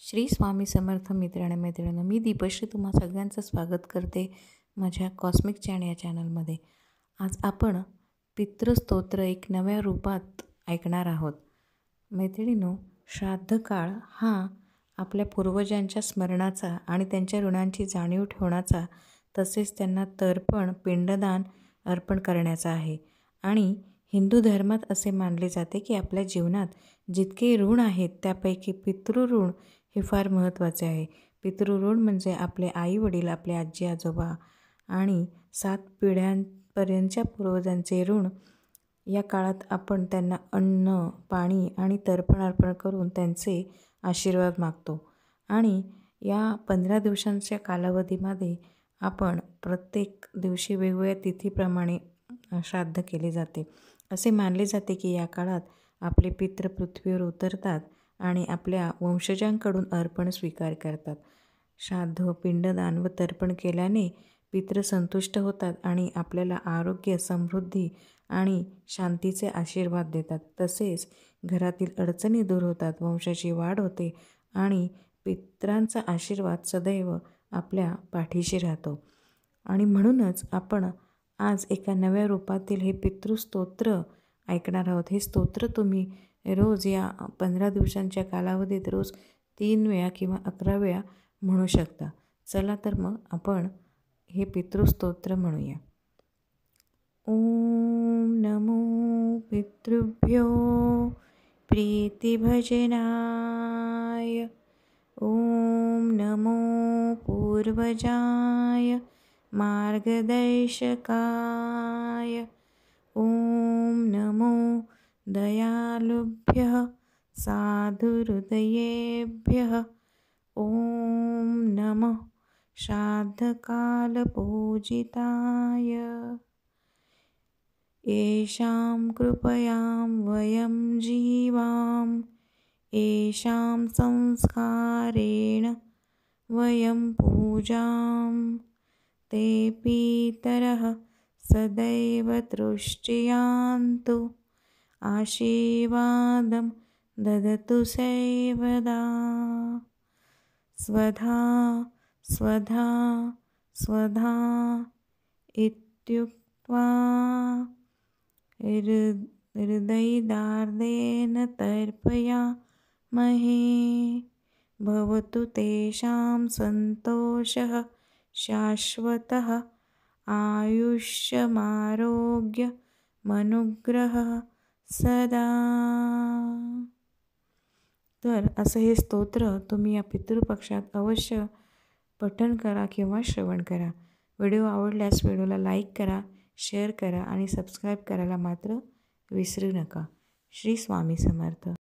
श्री स्वामी समर्थ मित्र आणि मैत्रिणी, मी दीपश्री तुम्हा सगळ्यांचं स्वागत करते माझ्या कॉस्मिक चॅन या चॅनलमध्ये. आज आपण पितृस्तोत्र एक नव्या रूपात ऐकणार आहोत. मैत्रिणींनो, श्राद्ध काळ हा आपल्या पूर्वजांच्या स्मरणाचा आणि त्यांच्या ऋणांची जाणीव ठेवण्याचा, तसेच त्यांना तर्पण पिंडदान अर्पण करण्याचा आहे. आणि हिंदू धर्मात असे मानले जाते की आपल्या जीवनात जितके ऋण आहेत त्यापैकी पितृऋण हे फार महत्त्वाचे आहे. पितृऋण म्हणजे आपले आई वडील, आपले आजी आजोबा आणि 7 पिढ्यांपर्यंतच्या पूर्वजांचे ऋण. या काळात आपण त्यांना अन्न, पाणी आणि तर्पण अर्पण करून त्यांचे आशीर्वाद मागतो. आणि या 15 दिवसांच्या कालावधीमध्ये आपण प्रत्येक दिवशी वेगवेगळ्या तिथीप्रमाणे श्राद्ध केले जाते. असे मानले जाते की या काळात आपले पितृ पृथ्वीवर उतरतात आणि आपल्या वंशजांकडून अर्पण स्वीकार करतात. श्राद्ध, पिंडदान व तर्पण केल्याने पितृ संतुष्ट होतात आणि आपल्याला आरोग्य, समृद्धी आणि शांतीचे आशीर्वाद देतात. तसेच घरातील अडचणी दूर होतात, वंशाची वाढ होते आणि पितरांचा आशीर्वाद सदैव आपल्या पाठीशी राहतो. आणि म्हणूनच आपण आज एका नव्या रूपातील हे पितृस्तोत्र ऐकणार आहोत. हे स्तोत्र तुम्ही रोज या 15 दिवसांच्या कालावधीत रोज 3 वेळा किंवा 11 वेळा म्हणू शकता. चला तर मग आपण हे पितृस्तोत्र म्हणूया. ओम नमो पितृभ्यो प्रीतिभजनाय. ओम नमो पूर्वजाय मार्गदर्शकाय. ओम नमो दयालुभ्यः साधुहृदयेभ्यः. ओम नमः श्राद्धकालपूजिताय. येषां कृपयां वयं जीवाम, येषां संस्कारेण वयं पूजां, ते पितरः सदैव तुष्टियान्तु, आशीर्वादं ददतु सर्वदा. स्वधा स्वधा स्वधा इत्युक्त्वा हृदयदार्ढ्येन तर्पयामहे. भवतु तेषां सन्तोषः शाश्वतः, आयुष्यमारोग्यमनुग्रहः सदा. तर असं हे स्तोत्र तुम्ही या पितृपक्षात अवश्य पठण करा किंवा श्रवण करा. व्हिडिओ आवडल्यास व्हिडिओला लाईक करा, शेअर करा आणि सबस्क्राईब करायला मात्र विसरू नका. श्री स्वामी समर्थ.